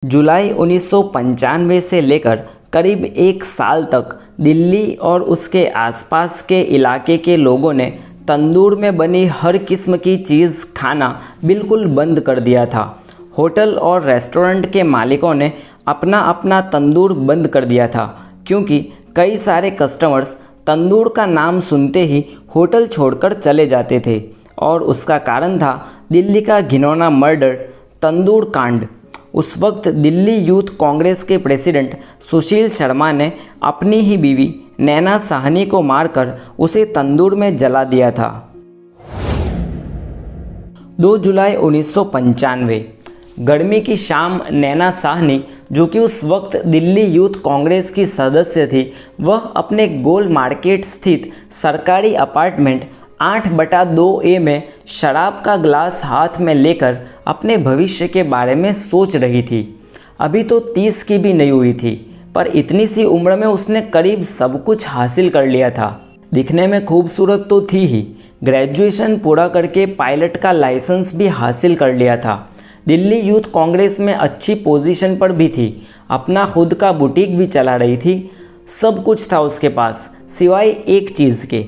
जुलाई 1995 से लेकर करीब एक साल तक दिल्ली और उसके आसपास के इलाके के लोगों ने तंदूर में बनी हर किस्म की चीज़ खाना बिल्कुल बंद कर दिया था। होटल और रेस्टोरेंट के मालिकों ने अपना अपना तंदूर बंद कर दिया था, क्योंकि कई सारे कस्टमर्स तंदूर का नाम सुनते ही होटल छोड़कर चले जाते थे। और उसका कारण था दिल्ली का घिनौना मर्डर, तंदूर कांड। उस वक्त दिल्ली यूथ कांग्रेस के प्रेसिडेंट सुशील शर्मा ने अपनी ही बीवी नैना साहनी को मारकर उसे तंदूर में जला दिया था। 2 जुलाई 1995 गर्मी की शाम नैना साहनी, जो कि उस वक्त दिल्ली यूथ कांग्रेस की सदस्य थी, वह अपने गोल मार्केट स्थित सरकारी अपार्टमेंट 8/2A में शराब का ग्लास हाथ में लेकर अपने भविष्य के बारे में सोच रही थी। अभी तो 30 की भी नहीं हुई थी, पर इतनी सी उम्र में उसने करीब सब कुछ हासिल कर लिया था। दिखने में खूबसूरत तो थी ही, ग्रेजुएशन पूरा करके पायलट का लाइसेंस भी हासिल कर लिया था। दिल्ली यूथ कांग्रेस में अच्छी पोजीशन पर भी थी, अपना खुद का बुटीक भी चला रही थी। सब कुछ था उसके पास, सिवाय एक चीज़ के,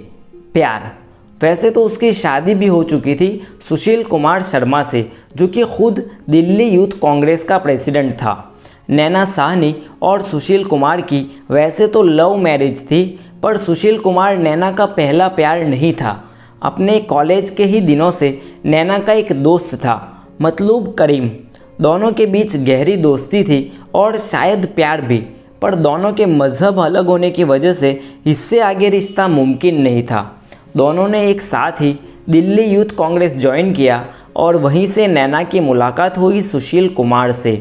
प्यार। वैसे तो उसकी शादी भी हो चुकी थी सुशील कुमार शर्मा से, जो कि खुद दिल्ली यूथ कांग्रेस का प्रेसिडेंट था। नैना साहनी और सुशील कुमार की वैसे तो लव मैरिज थी, पर सुशील कुमार नैना का पहला प्यार नहीं था। अपने कॉलेज के ही दिनों से नैना का एक दोस्त था, मतलूब करीम। दोनों के बीच गहरी दोस्ती थी और शायद प्यार भी, पर दोनों के मज़हब अलग होने की वजह से इससे आगे रिश्ता मुमकिन नहीं था। दोनों ने एक साथ ही दिल्ली यूथ कांग्रेस ज्वाइन किया और वहीं से नैना की मुलाकात हुई सुशील कुमार से।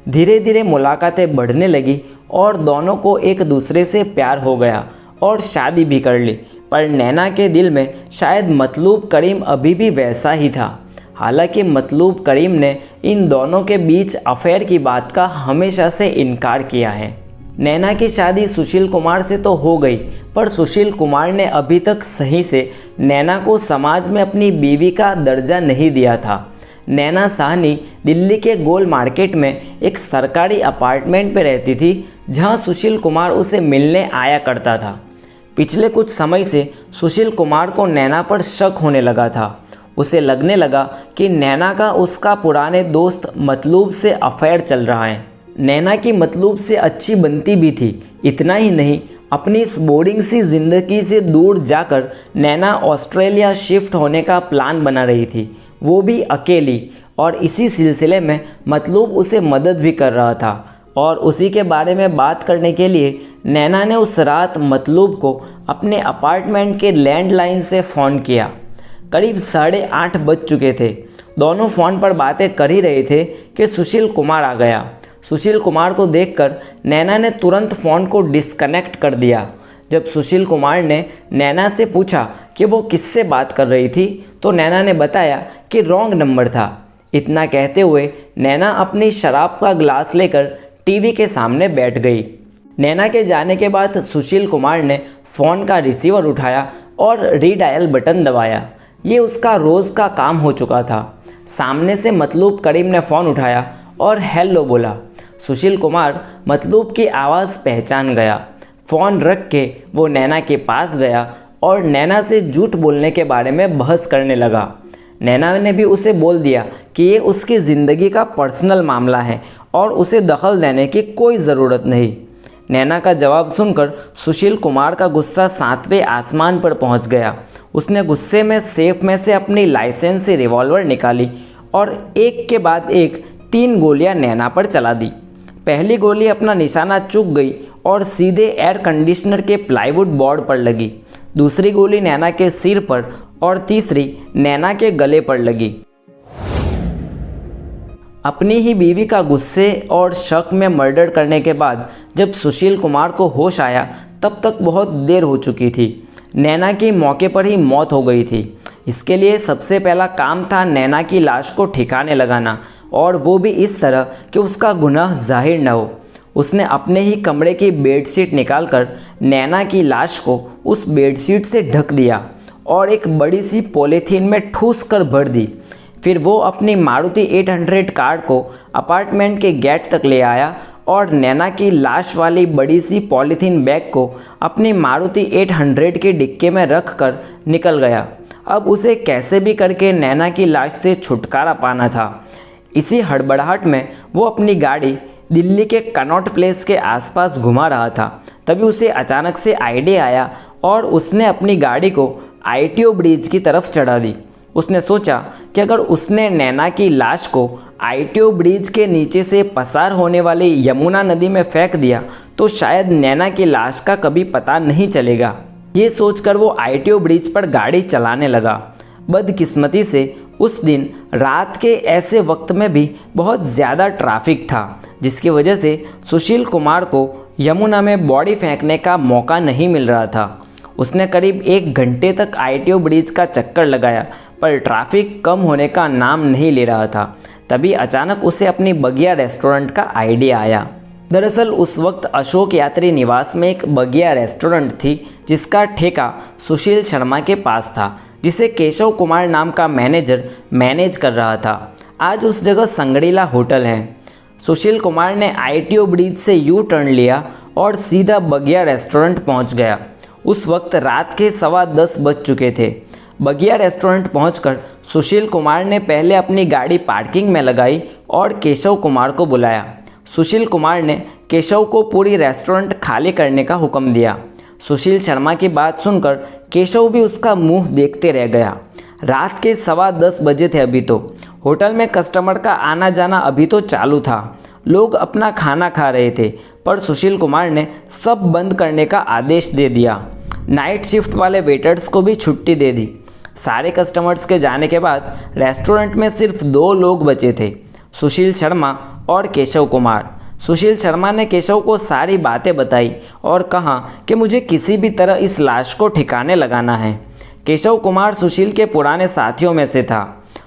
धीरे धीरे मुलाकातें बढ़ने लगी और दोनों को एक दूसरे से प्यार हो गया और शादी भी कर ली। पर नैना के दिल में शायद मतलूब करीम अभी भी वैसा ही था। हालांकि मतलूब करीम ने इन दोनों के बीच अफेयर की बात का हमेशा से इनकार किया है। नैना की शादी सुशील कुमार से तो हो गई, पर सुशील कुमार ने अभी तक सही से नैना को समाज में अपनी बीवी का दर्जा नहीं दिया था। नैना साहनी दिल्ली के गोल मार्केट में एक सरकारी अपार्टमेंट में रहती थी, जहां सुशील कुमार उसे मिलने आया करता था। पिछले कुछ समय से सुशील कुमार को नैना पर शक होने लगा था। उसे लगने लगा कि नैना का उसका पुराने दोस्त मतलूब से अफेयर चल रहा है। नैना की मतलूब से अच्छी बनती भी थी। इतना ही नहीं, अपनी इस बोरिंग सी ज़िंदगी से दूर जाकर नैना ऑस्ट्रेलिया शिफ्ट होने का प्लान बना रही थी, वो भी अकेली। और इसी सिलसिले में मतलूब उसे मदद भी कर रहा था। और उसी के बारे में बात करने के लिए नैना ने उस रात मतलूब को अपने अपार्टमेंट के लैंडलाइन से फ़ोन किया। करीब 8:30 बज चुके थे। दोनों फ़ोन पर बातें कर ही रहे थे कि सुशील कुमार आ गया। सुशील कुमार को देखकर नैना ने तुरंत फ़ोन को डिस्कनेक्ट कर दिया। जब सुशील कुमार ने नैना से पूछा कि वो किससे बात कर रही थी, तो नैना ने बताया कि रॉन्ग नंबर था। इतना कहते हुए नैना अपनी शराब का ग्लास लेकर टीवी के सामने बैठ गई। नैना के जाने के बाद सुशील कुमार ने फ़ोन का रिसीवर उठाया और रीडायल बटन दबाया। ये उसका रोज़ का काम हो चुका था। सामने से मतलूब करीम ने फ़ोन उठाया और हेलो बोला। सुशील कुमार मतलूब की आवाज़ पहचान गया। फ़ोन रख के वो नैना के पास गया और नैना से झूठ बोलने के बारे में बहस करने लगा। नैना ने भी उसे बोल दिया कि ये उसकी ज़िंदगी का पर्सनल मामला है और उसे दखल देने की कोई ज़रूरत नहीं। नैना का जवाब सुनकर सुशील कुमार का गुस्सा 7वें आसमान पर पहुंच गया। उसने गुस्से में सेफ में से अपनी लाइसेंस से रिवॉल्वर निकाली और एक के बाद एक 3 गोलियां नैना पर चला दी। पहली गोली अपना निशाना चूक गई और सीधे एयर कंडीशनर के प्लाईवुड बोर्ड पर लगी। दूसरी गोली नैना के सिर पर और तीसरी नैना के गले पर लगी। अपनी ही बीवी का गुस्से और शक में मर्डर करने के बाद जब सुशील कुमार को होश आया, तब तक बहुत देर हो चुकी थी। नैना की मौके पर ही मौत हो गई थी। इसके लिए सबसे पहला काम था नैना की लाश को ठिकाने लगाना, और वो भी इस तरह कि उसका गुनाह जाहिर न हो। उसने अपने ही कमरे की बेडशीट निकालकर नैना की लाश को उस बेडशीट से ढक दिया और एक बड़ी सी पॉलीथीन में ठूस कर भर दी। फिर वो अपनी मारुति 800 कार को अपार्टमेंट के गेट तक ले आया और नैना की लाश वाली बड़ी सी पॉलीथीन बैग को अपनी मारुति 800 के डिक्के में रख कर निकल गया। अब उसे कैसे भी करके नैना की लाश से छुटकारा पाना था। इसी हड़बड़ाहट में वो अपनी गाड़ी दिल्ली के कनॉट प्लेस के आसपास घुमा रहा था। तभी उसे अचानक से आइडिया आया और उसने अपनी गाड़ी को ITO ब्रिज की तरफ चढ़ा दी। उसने सोचा कि अगर उसने नैना की लाश को ITO ब्रिज के नीचे से पसार होने वाली यमुना नदी में फेंक दिया तो शायद नैना की लाश का कभी पता नहीं चलेगा। ये सोचकर वो ITO ब्रिज पर गाड़ी चलाने लगा। बदकिस्मती से उस दिन रात के ऐसे वक्त में भी बहुत ज़्यादा ट्रैफिक था, जिसकी वजह से सुशील कुमार को यमुना में बॉडी फेंकने का मौका नहीं मिल रहा था। उसने करीब 1 घंटे तक ITO ब्रिज का चक्कर लगाया पर ट्रैफिक कम होने का नाम नहीं ले रहा था। तभी अचानक उसे अपनी बगिया रेस्टोरेंट का आइडिया आया। दरअसल उस वक्त अशोक यात्री निवास में एक बगिया रेस्टोरेंट थी जिसका ठेका सुशील शर्मा के पास था, जिसे केशव कुमार नाम का मैनेजर मैनेज कर रहा था। आज उस जगह संगड़ीला होटल है। सुशील कुमार ने ITO ब्रिज से यू टर्न लिया और सीधा बगिया रेस्टोरेंट पहुंच गया। उस वक्त रात के 10:15 बज चुके थे। बगिया रेस्टोरेंट पहुंचकर सुशील कुमार ने पहले अपनी गाड़ी पार्किंग में लगाई और केशव कुमार को बुलाया। सुशील कुमार ने केशव को पूरी रेस्टोरेंट खाली करने का हुक्म दिया। सुशील शर्मा की बात सुनकर केशव भी उसका मुंह देखते रह गया। रात के 10:15 बजे थे अभी तो। होटल में कस्टमर का आना जाना अभी तो चालू था। लोग अपना खाना खा रहे थे पर सुशील कुमार ने सब बंद करने का आदेश दे दिया। नाइट शिफ्ट वाले वेटर्स को भी छुट्टी दे दी। सारे कस्टमर्स के जाने के बाद रेस्टोरेंट में सिर्फ 2 लोग बचे थे, सुशील शर्मा और केशव कुमार। सुशील शर्मा ने केशव को सारी बातें बताई और कहा कि मुझे किसी भी तरह इस लाश को ठिकाने लगाना है। केशव कुमार सुशील के पुराने साथियों में से था।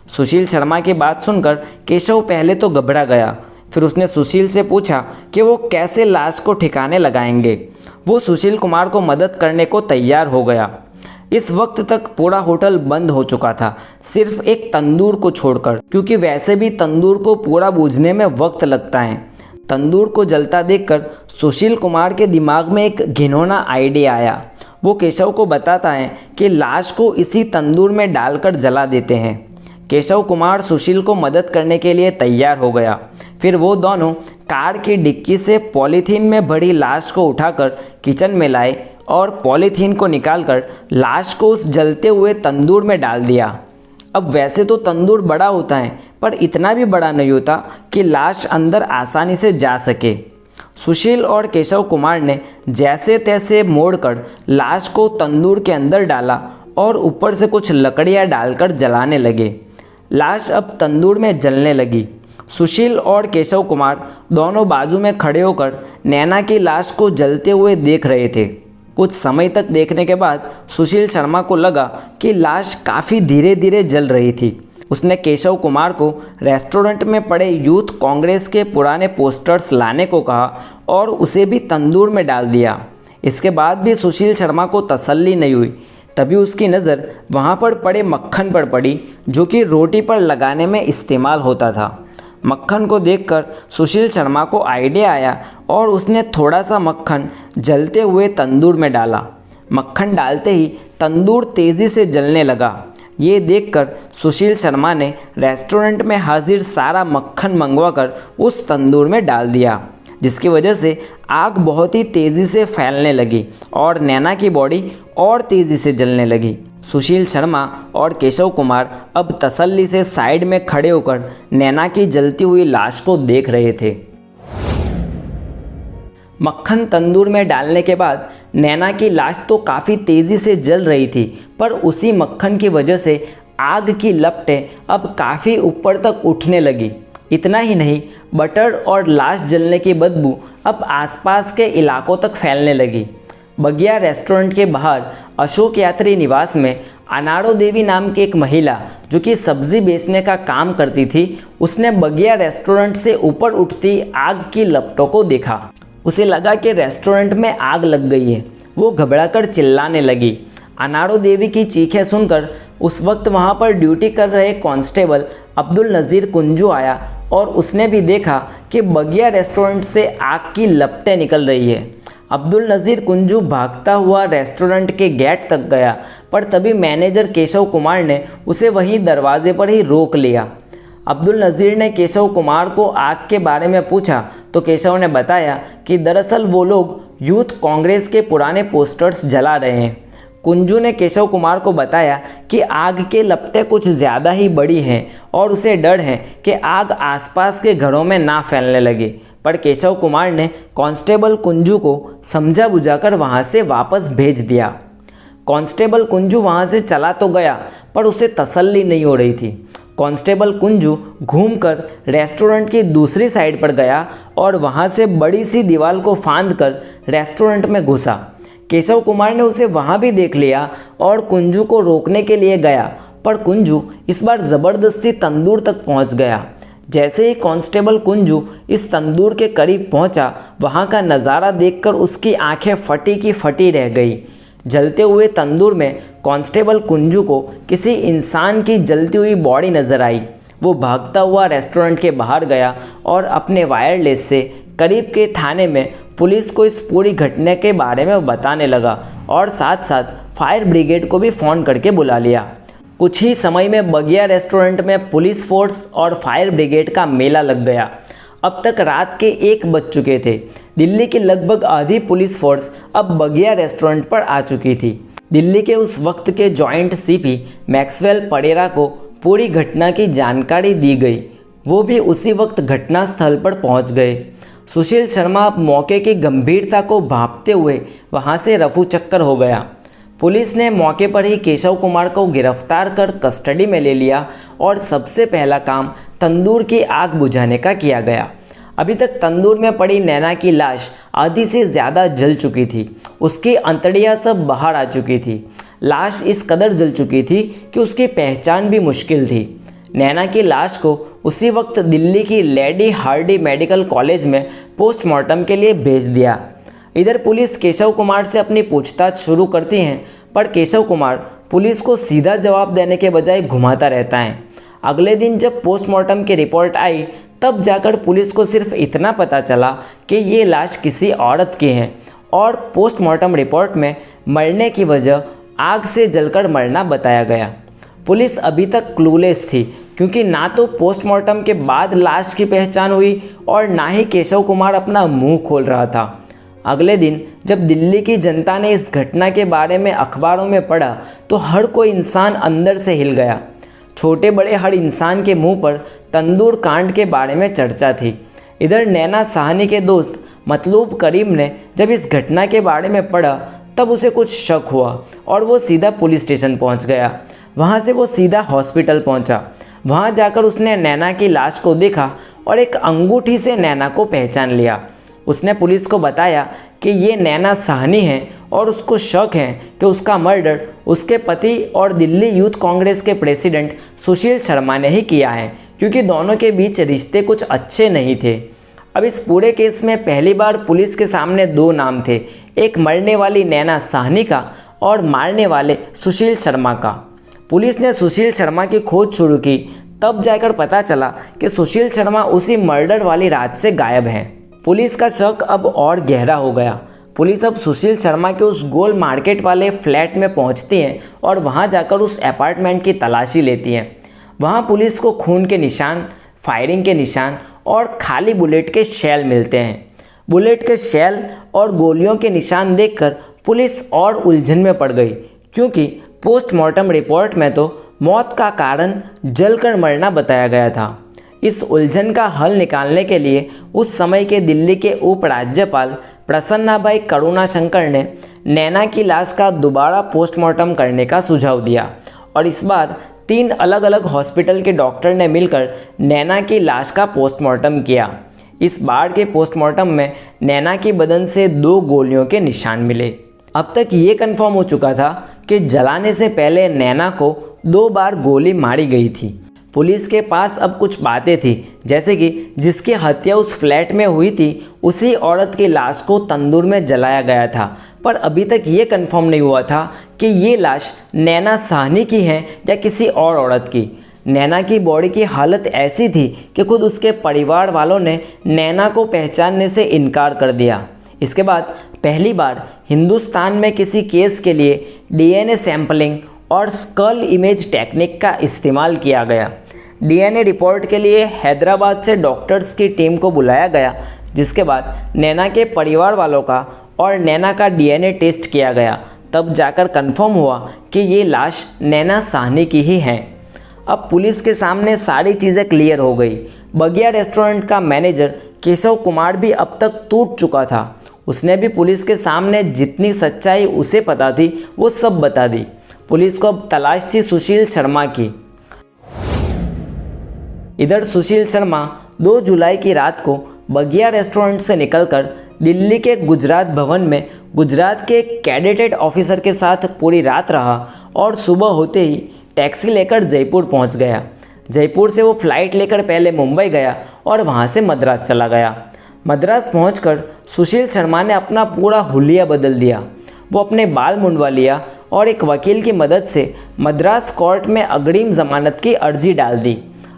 सुशील शर्मा की बात सुनकर केशव पहले तो घबरा गया। फिर उसने सुशील से पूछा कि वो कैसे लाश को ठिकाने लगाएंगे। वो सुशील कुमार को मदद करने को तैयार हो गया। इस वक्त तक पूरा होटल बंद हो चुका था, सिर्फ एक तंदूर को छोड़कर, क्योंकि वैसे भी तंदूर को पूरा बूझने में वक्त लगता है। तंदूर को जलता देखकर सुशील कुमार के दिमाग में एक घिनौना आइडिया आया। वो केशव को बताता है कि लाश को इसी तंदूर में डालकर जला देते हैं। केशव कुमार सुशील को मदद करने के लिए तैयार हो गया। फिर वो दोनों कार की डिक्की से पॉलीथीन में भरी लाश को उठाकर किचन में लाए और पॉलीथीन को निकालकर लाश को उस जलते हुए तंदूर में डाल दिया। अब वैसे तो तंदूर बड़ा होता है पर इतना भी बड़ा नहीं होता कि लाश अंदर आसानी से जा सके। सुशील और केशव कुमार ने जैसे तैसे मोड़कर लाश को तंदूर के अंदर डाला और ऊपर से कुछ लकड़ियाँ डालकर जलाने लगे। लाश अब तंदूर में जलने लगी। सुशील और केशव कुमार दोनों बाजू में खड़े होकर नैना की लाश को जलते हुए देख रहे थे। कुछ समय तक देखने के बाद सुशील शर्मा को लगा कि लाश काफ़ी धीरे धीरे जल रही थी। उसने केशव कुमार को रेस्टोरेंट में पड़े यूथ कांग्रेस के पुराने पोस्टर्स लाने को कहा और उसे भी तंदूर में डाल दिया। इसके बाद भी सुशील शर्मा को तसल्ली नहीं हुई। तभी उसकी नज़र वहाँ पर पड़े मक्खन पर पड़ी, जो कि रोटी पर लगाने में इस्तेमाल होता था। मक्खन को देखकर सुशील शर्मा को आइडिया आया और उसने थोड़ा सा मक्खन जलते हुए तंदूर में डाला। मक्खन डालते ही तंदूर तेज़ी से जलने लगा। ये देखकर सुशील शर्मा ने रेस्टोरेंट में हाजिर सारा मक्खन मंगवाकर उस तंदूर में डाल दिया, जिसकी वजह से आग बहुत ही तेज़ी से फैलने लगी और नैना की बॉडी और तेज़ी से जलने लगी। सुशील शर्मा और केशव कुमार अब तसल्ली से साइड में खड़े होकर नैना की जलती हुई लाश को देख रहे थे। मक्खन तंदूर में डालने के बाद नैना की लाश तो काफ़ी तेज़ी से जल रही थी, पर उसी मक्खन की वजह से आग की लपटें अब काफ़ी ऊपर तक उठने लगी। इतना ही नहीं, बटर और लाश जलने की बदबू अब आसपास के इलाकों तक फैलने लगी। बगिया रेस्टोरेंट के बाहर अशोक यात्री निवास में अनाड़ो देवी नाम की एक महिला, जो कि सब्जी बेचने का काम करती थी, उसने बगिया रेस्टोरेंट से ऊपर उठती आग की लपटों को देखा। उसे लगा कि रेस्टोरेंट में आग लग गई है। वो घबराकर चिल्लाने लगी। अनाड़ो देवी की चीखें सुनकर उस वक्त वहाँ पर ड्यूटी कर रहे कांस्टेबल अब्दुल नज़ीर कुंजू आया और उसने भी देखा कि बगिया रेस्टोरेंट से आग की लपटें निकल रही है। अब्दुल नज़ीर कुंजू भागता हुआ रेस्टोरेंट के गेट तक गया, पर तभी मैनेजर केशव कुमार ने उसे वहीं दरवाजे पर ही रोक लिया। अब्दुल नज़ीर ने केशव कुमार को आग के बारे में पूछा तो केशव ने बताया कि दरअसल वो लोग यूथ कांग्रेस के पुराने पोस्टर्स जला रहे हैं। कुंजू ने केशव कुमार को बताया कि आग के लपटें कुछ ज़्यादा ही बड़ी हैं और उसे डर है कि आग आसपास के घरों में ना फैलने लगे, पर केशव कुमार ने कांस्टेबल कुंजू को समझा बुझाकर वहां से वापस भेज दिया। कांस्टेबल कुंजू वहां से चला तो गया, पर उसे तसल्ली नहीं हो रही थी। कांस्टेबल कुंजू घूमकर रेस्टोरेंट की दूसरी साइड पर गया और वहां से बड़ी सी दीवार को फांदकर रेस्टोरेंट में घुसा। केशव कुमार ने उसे वहां भी देख लिया और कुंजू को रोकने के लिए गया, पर कुंजू इस बार ज़बरदस्ती तंदूर तक पहुंच गया। जैसे ही कांस्टेबल कुंजू इस तंदूर के करीब पहुंचा, वहां का नज़ारा देखकर उसकी आंखें फटी की फटी रह गई। जलते हुए तंदूर में कांस्टेबल कुंजू को किसी इंसान की जलती हुई बॉडी नजर आई। वो भागता हुआ रेस्टोरेंट के बाहर गया और अपने वायरलेस से करीब के थाने में पुलिस को इस पूरी घटना के बारे में बताने लगा और साथ साथ फायर ब्रिगेड को भी फ़ोन करके बुला लिया। कुछ ही समय में बगिया रेस्टोरेंट में पुलिस फोर्स और फायर ब्रिगेड का मेला लग गया। अब तक रात के 1 बज चुके थे। दिल्ली की लगभग आधी पुलिस फोर्स अब बगिया रेस्टोरेंट पर आ चुकी थी। दिल्ली के उस वक्त के जॉइंट सीपी मैक्सवेल परेरा को पूरी घटना की जानकारी दी गई। वो भी उसी वक्त घटनास्थल पर पहुंच गए। सुशील शर्मा अब मौके की गंभीरता को भांपते हुए वहां से रफू चक्कर हो गया। पुलिस ने मौके पर ही केशव कुमार को गिरफ्तार कर कस्टडी में ले लिया और सबसे पहला काम तंदूर की आग बुझाने का किया गया। अभी तक तंदूर में पड़ी नैना की लाश आधी से ज़्यादा जल चुकी थी। उसकी अंतड़ियाँ सब बाहर आ चुकी थी। लाश इस कदर जल चुकी थी कि उसकी पहचान भी मुश्किल थी। नैना की लाश को उसी वक्त दिल्ली की लेडी हार्डी मेडिकल कॉलेज में पोस्टमार्टम के लिए भेज दिया। इधर पुलिस केशव कुमार से अपनी पूछताछ शुरू करती है, पर केशव कुमार पुलिस को सीधा जवाब देने के बजाय घुमाता रहता है। अगले दिन जब पोस्टमार्टम की रिपोर्ट आई, तब जाकर पुलिस को सिर्फ इतना पता चला कि ये लाश किसी औरत की है और पोस्टमार्टम रिपोर्ट में मरने की वजह आग से जलकर मरना बताया गया। पुलिस अभी तक क्लूलेस थी, क्योंकि ना तो पोस्टमार्टम के बाद लाश की पहचान हुई और ना ही केशव कुमार अपना मुंह खोल रहा था। अगले दिन जब दिल्ली की जनता ने इस घटना के बारे में अखबारों में पढ़ा, तो हर कोई इंसान अंदर से हिल गया। छोटे बड़े हर इंसान के मुंह पर तंदूर कांड के बारे में चर्चा थी। इधर नैना साहनी के दोस्त मतलूब करीम ने जब इस घटना के बारे में पढ़ा, तब उसे कुछ शक हुआ और वो सीधा पुलिस स्टेशन पहुंच गया। वहां से वो सीधा हॉस्पिटल पहुंचा। वहां जाकर उसने नैना की लाश को देखा और एक अंगूठी से नैना को पहचान लिया। उसने पुलिस को बताया कि ये नैना साहनी है और उसको शक है कि उसका मर्डर उसके पति और दिल्ली यूथ कांग्रेस के प्रेसिडेंट सुशील शर्मा ने ही किया है, क्योंकि दोनों के बीच रिश्ते कुछ अच्छे नहीं थे। अब इस पूरे केस में पहली बार पुलिस के सामने 2 नाम थे, एक मरने वाली नैना साहनी का और मारने वाले सुशील शर्मा का। पुलिस ने सुशील शर्मा की खोज शुरू की, तब जाकर पता चला कि सुशील शर्मा उसी मर्डर वाली रात से गायब हैं। पुलिस का शक अब और गहरा हो गया। पुलिस अब सुशील शर्मा के उस गोल मार्केट वाले फ्लैट में पहुंचती है और वहां जाकर उस अपार्टमेंट की तलाशी लेती है। वहां पुलिस को खून के निशान, फायरिंग के निशान और खाली बुलेट के शेल मिलते हैं। बुलेट के शेल और गोलियों के निशान देखकर पुलिस और उलझन में पड़ गई, क्योंकि पोस्टमार्टम रिपोर्ट में तो मौत का कारण जलकर मरना बताया गया था। इस उलझन का हल निकालने के लिए उस समय के दिल्ली के उपराज्यपाल प्रसन्नाबाई करुणाशंकर ने नैना की लाश का दोबारा पोस्टमार्टम करने का सुझाव दिया और इस बार 3 अलग अलग हॉस्पिटल के डॉक्टर ने मिलकर नैना की लाश का पोस्टमार्टम किया। इस बार के पोस्टमार्टम में नैना की बदन से 2 गोलियों के निशान मिले। अब तक ये कंफर्म हो चुका था कि जलाने से पहले नैना को 2 बार गोली मारी गई थी। पुलिस के पास अब कुछ बातें थी, जैसे कि जिसकी हत्या उस फ्लैट में हुई थी उसी औरत की लाश को तंदूर में जलाया गया था, पर अभी तक ये कंफर्म नहीं हुआ था कि ये लाश नैना साहनी की है या किसी और औरत की। नैना की बॉडी की हालत ऐसी थी कि खुद उसके परिवार वालों ने नैना को पहचानने से इनकार कर दिया। इसके बाद पहली बार हिंदुस्तान में किसी केस के लिए डीएनए सैंपलिंग और स्कल इमेज टेक्निक का इस्तेमाल किया गया। डीएनए रिपोर्ट के लिए हैदराबाद से डॉक्टर्स की टीम को बुलाया गया, जिसके बाद नैना के परिवार वालों का और नैना का डीएनए टेस्ट किया गया। तब जाकर कंफर्म हुआ कि ये लाश नैना साहनी की ही है। अब पुलिस के सामने सारी चीज़ें क्लियर हो गई। बगिया रेस्टोरेंट का मैनेजर केशव कुमार भी अब तक टूट चुका था। उसने भी पुलिस के सामने जितनी सच्चाई उसे पता थी वो सब बता दी। पुलिस को अब तलाश थी सुशील शर्मा की। इधर सुशील शर्मा 2 जुलाई की रात को बगिया रेस्टोरेंट से निकलकर दिल्ली के गुजरात भवन में गुजरात के एक कैडेटेड ऑफिसर के साथ पूरी रात रहा और सुबह होते ही टैक्सी लेकर जयपुर पहुंच गया। जयपुर से वो फ्लाइट लेकर पहले मुंबई गया और वहां से मद्रास चला गया। मद्रास पहुंचकर सुशील शर्मा ने अपना पूरा हुलिया बदल दिया। वो अपने बाल मुंडवा लिया और एक वकील की मदद से मद्रास कोर्ट में अग्रिम ज़मानत की अर्जी डाल दी।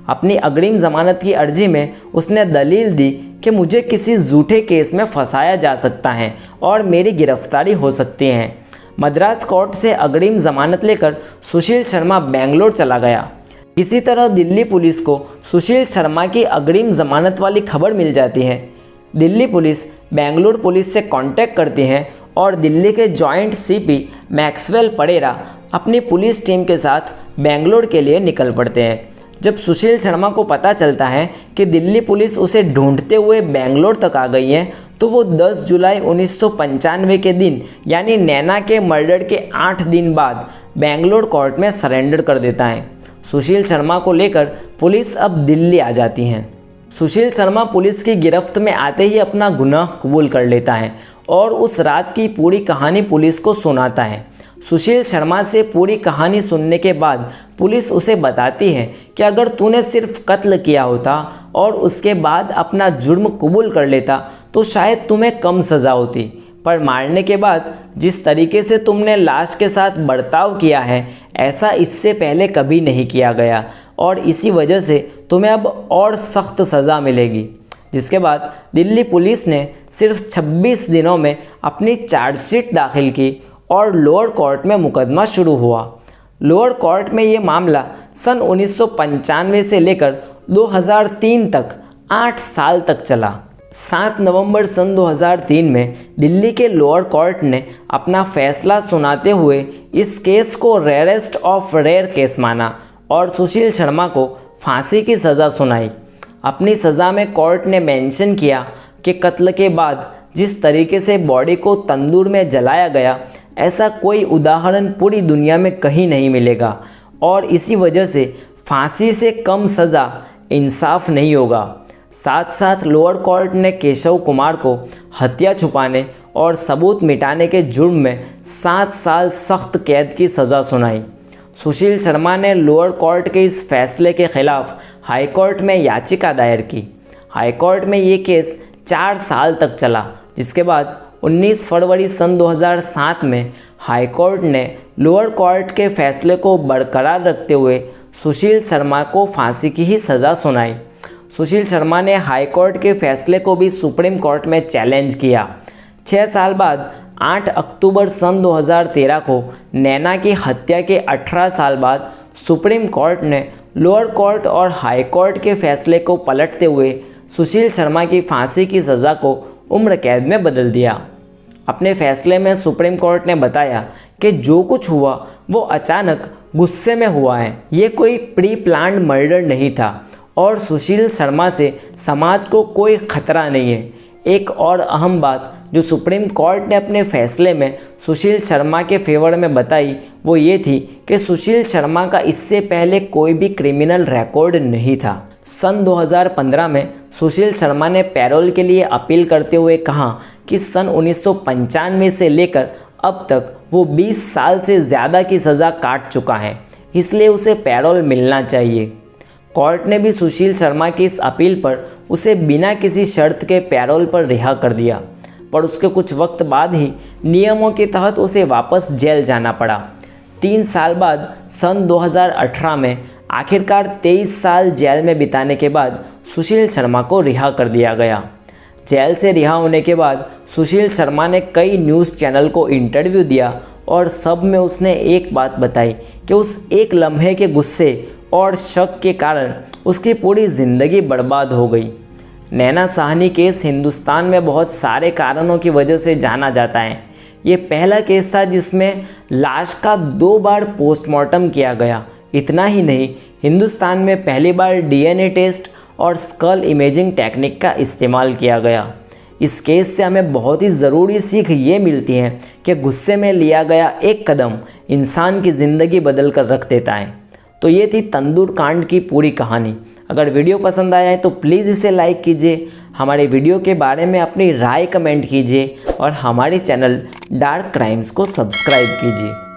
अपनी अग्रिम ज़मानत की अर्जी में उसने दलील दी कि मुझे किसी झूठे केस में फंसाया जा सकता है और मेरी गिरफ्तारी हो सकती है। मद्रास कोर्ट से अग्रिम ज़मानत लेकर सुशील शर्मा बेंगलोर चला गया। किसी तरह दिल्ली पुलिस को सुशील शर्मा की अग्रिम ज़मानत वाली खबर मिल जाती है। दिल्ली पुलिस बेंगलोर पुलिस से कांटेक्ट करती है और दिल्ली के जॉइंट सीपी मैक्सवेल परेरा अपनी पुलिस टीम के साथ बेंगलोर के लिए निकल पड़ते हैं। जब सुशील शर्मा को पता चलता है कि दिल्ली पुलिस उसे ढूंढते हुए बेंगलोर तक आ गई है, तो वो 10 जुलाई 1995 के दिन यानी नैना के मर्डर के 8 दिन बाद बेंगलोर कोर्ट में सरेंडर कर देता है। सुशील शर्मा को लेकर पुलिस अब दिल्ली आ जाती है। सुशील शर्मा पुलिस की गिरफ्त में आते ही अपना गुनाह कबूल कर लेता है और उस रात की पूरी कहानी पुलिस को सुनाता है। सुशील शर्मा से पूरी कहानी सुनने के बाद पुलिस उसे बताती है कि अगर तूने सिर्फ कत्ल किया होता और उसके बाद अपना जुर्म कबूल कर लेता तो शायद तुम्हें कम सज़ा होती, पर मारने के बाद जिस तरीके से तुमने लाश के साथ बर्ताव किया है ऐसा इससे पहले कभी नहीं किया गया और इसी वजह से तुम्हें अब और सख्त सज़ा मिलेगी। जिसके बाद दिल्ली पुलिस ने सिर्फ 26 दिनों में अपनी चार्जशीट दाखिल की और लोअर कोर्ट में मुकदमा शुरू हुआ। लोअर कोर्ट में ये मामला सन 1995 से लेकर 2003 तक 8 साल तक चला। 7 नवंबर सन 2003 में दिल्ली के लोअर कोर्ट ने अपना फैसला सुनाते हुए इस केस को रेयरेस्ट ऑफ रेयर केस माना और सुशील शर्मा को फांसी की सज़ा सुनाई। अपनी सज़ा में कोर्ट ने मेंशन किया कि कत्ल के बाद जिस तरीके से बॉडी को तंदूर में जलाया गया ऐसा कोई उदाहरण पूरी दुनिया में कहीं नहीं मिलेगा और इसी वजह से फांसी से कम सज़ा इंसाफ नहीं होगा। साथ साथ लोअर कोर्ट ने केशव कुमार को हत्या छुपाने और सबूत मिटाने के जुर्म में 7 साल सख्त कैद की सज़ा सुनाई। सुशील शर्मा ने लोअर कोर्ट के इस फैसले के खिलाफ हाई कोर्ट में याचिका दायर की। हाई कोर्ट में ये केस 4 साल तक चला, जिसके बाद 19 फरवरी सन 2007 में हाई कोर्ट ने लोअर कोर्ट के फैसले को बरकरार रखते हुए सुशील शर्मा को फांसी की ही सज़ा सुनाई। सुशील शर्मा ने हाई कोर्ट के फैसले को भी सुप्रीम कोर्ट में चैलेंज किया। 6 साल बाद 8 अक्टूबर सन 2013 को नैना की हत्या के 18 साल बाद सुप्रीम कोर्ट ने लोअर कोर्ट और हाई कोर्ट के फैसले को पलटते हुए सुशील शर्मा की फांसी की सज़ा को उम्र कैद में बदल दिया। अपने फैसले में सुप्रीम कोर्ट ने बताया कि जो कुछ हुआ वो अचानक गुस्से में हुआ है, ये कोई प्री प्लान्ड मर्डर नहीं था और सुशील शर्मा से समाज को कोई खतरा नहीं है। एक और अहम बात जो सुप्रीम कोर्ट ने अपने फैसले में सुशील शर्मा के फेवर में बताई वो ये थी कि सुशील शर्मा का इससे पहले कोई भी क्रिमिनल रिकॉर्ड नहीं था। सन 2015 में सुशील शर्मा ने पैरोल के लिए अपील करते हुए कहा कि सन 1995 से लेकर अब तक वो 20 साल से ज़्यादा की सज़ा काट चुका है, इसलिए उसे पैरोल मिलना चाहिए। कोर्ट ने भी सुशील शर्मा की इस अपील पर उसे बिना किसी शर्त के पैरोल पर रिहा कर दिया, पर उसके कुछ वक्त बाद ही नियमों के तहत उसे वापस जेल जाना पड़ा। 3 साल बाद सन 2018 में आखिरकार 23 साल जेल में बिताने के बाद सुशील शर्मा को रिहा कर दिया गया। जेल से रिहा होने के बाद सुशील शर्मा ने कई न्यूज़ चैनल को इंटरव्यू दिया और सब में उसने एक बात बताई कि उस एक लम्हे के गुस्से और शक के कारण उसकी पूरी ज़िंदगी बर्बाद हो गई। नैना साहनी केस हिंदुस्तान में बहुत सारे कारणों की वजह से जाना जाता है। ये पहला केस था जिसमें लाश का 2 बार पोस्टमार्टम किया गया। इतना ही नहीं, हिंदुस्तान में पहली बार डीएनए टेस्ट और स्कल इमेजिंग टेक्निक का इस्तेमाल किया गया। इस केस से हमें बहुत ही ज़रूरी सीख ये मिलती है कि गुस्से में लिया गया एक कदम इंसान की ज़िंदगी बदल कर रख देता है। तो ये थी तंदूर कांड की पूरी कहानी। अगर वीडियो पसंद आया है तो प्लीज़ इसे लाइक कीजिए, हमारे वीडियो के बारे में अपनी राय कमेंट कीजिए और हमारे चैनल डार्क क्राइम्स को सब्सक्राइब कीजिए।